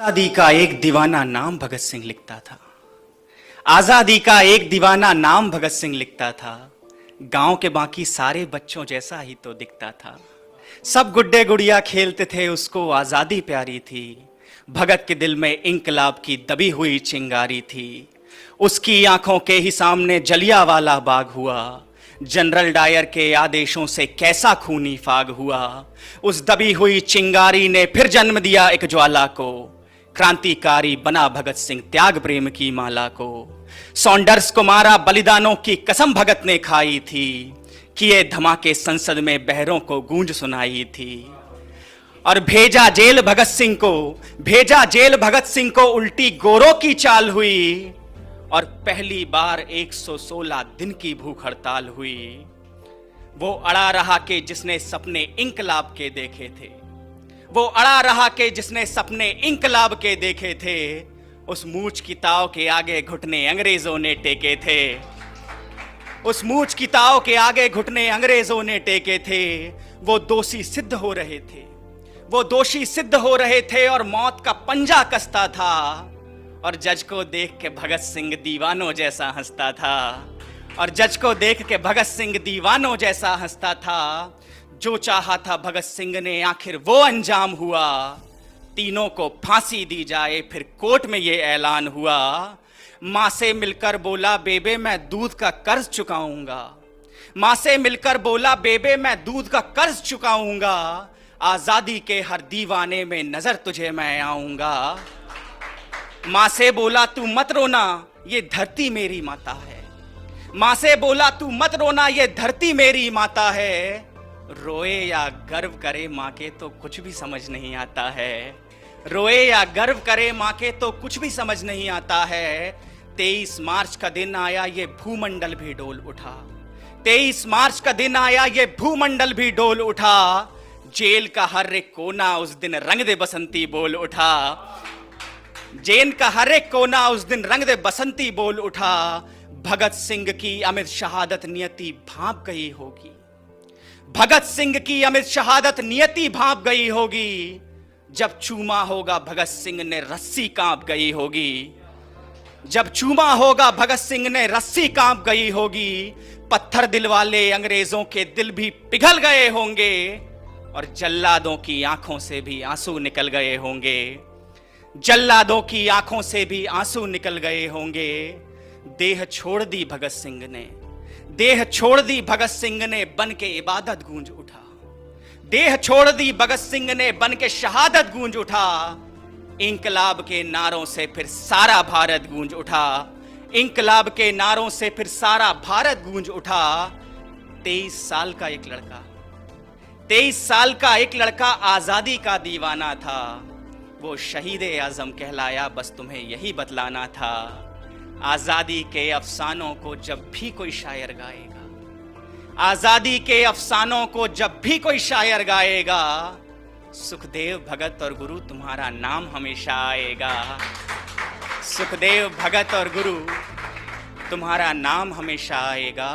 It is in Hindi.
आजादी का एक दीवाना नाम भगत सिंह लिखता था। आजादी का एक दीवाना नाम भगत सिंह लिखता था। गांव के बाकी सारे बच्चों जैसा ही तो दिखता था। सब गुड्डे गुड़िया खेलते थे, उसको आजादी प्यारी थी। भगत के दिल में इंकलाब की दबी हुई चिंगारी थी। उसकी आंखों के ही सामने जलियांवाला बाग हुआ। जनरल डायर के आदेशों से कैसा खूनी फाग हुआ। उस दबी हुई चिंगारी ने फिर जन्म दिया एक ज्वाला को। क्रांतिकारी बना भगत सिंह त्याग प्रेम की माला को। सॉन्डर्स को मारा, बलिदानों की कसम भगत ने खाई थी। किए धमाके संसद में बहरों को गूंज सुनाई थी। और भेजा जेल भगत सिंह को, भेजा जेल भगत सिंह को उल्टी गोरों की चाल हुई। और पहली बार 116 दिन की भूख हड़ताल हुई। वो अड़ा रहा कि जिसने सपने इंकलाब के देखे थे। वो अड़ा रहा कि जिसने सपने इंकलाब के देखे थे। उस मूछ की ताव के आगे घुटने अंग्रेजों ने टेके थे। उस मूछ की ताव के आगे घुटने अंग्रेजों ने टेके थे। वो दोषी सिद्ध हो रहे थे, वो दोषी सिद्ध हो रहे थे और मौत का पंजा कसता था। और जज को देख के भगत सिंह दीवानों जैसा हंसता था। और जज को देख के भगत सिंह दीवानों जैसा हंसता था। जो चाहा था भगत सिंह ने आखिर वो अंजाम हुआ। तीनों को फांसी दी जाए फिर कोर्ट में ये ऐलान हुआ। माँ से मिलकर बोला बेबे मैं दूध का कर्ज चुकाऊंगा। माँ से मिलकर बोला बेबे मैं दूध का कर्ज चुकाऊंगा। आजादी के हर दीवाने में नजर तुझे मैं आऊंगा। माँ से बोला तू मत रोना ये धरती मेरी माता है। माँ से बोला तू मत रोना ये धरती मेरी माता है। रोए या गर्व करे माँ के तो कुछ भी समझ नहीं आता है। रोए या गर्व करे माँ के तो कुछ भी समझ नहीं आता है। 23 मार्च का दिन आया ये भूमंडल भी डोल उठा। 23 मार्च का दिन आया ये भूमंडल भी डोल उठा। जेल का हर एक कोना उस दिन रंग दे बसंती बोल उठा। जेल का हर एक कोना उस दिन रंग दे बसंती बोल उठा। भगत सिंह की अमित शहादत नियति भांप गई होगी। भगत सिंह की अमित शहादत नियति भांप गई होगी। जब चूमा होगा भगत सिंह ने रस्सी कांप गई होगी। जब चूमा होगा भगत सिंह ने रस्सी कांप गई होगी। पत्थर दिल वाले अंग्रेजों के दिल भी पिघल गए होंगे। और जल्लादों की आंखों से भी आंसू निकल गए होंगे। जल्लादों की आंखों से भी आंसू निकल गए होंगे। देह छोड़ दी भगत सिंह ने, देह छोड़ दी भगत सिंह ने बन के इबादत गूंज उठा। देह छोड़ दी भगत सिंह ने बन के शहादत गूंज उठा। इंकलाब के नारों से फिर सारा भारत गूंज उठा। इंकलाब के नारों से फिर सारा भारत गूंज उठा। 23 साल का एक लड़का, 23 साल का एक लड़का आजादी का दीवाना था। वो शहीद आजम कहलाया, बस तुम्हें यही बतलाना था। आजादी के अफसानों को जब भी कोई शायर गाएगा, आजादी के अफसानों को जब भी कोई शायर गाएगा, सुखदेव भगत और गुरु तुम्हारा नाम हमेशा आएगा। सुखदेव भगत और गुरु तुम्हारा नाम हमेशा आएगा।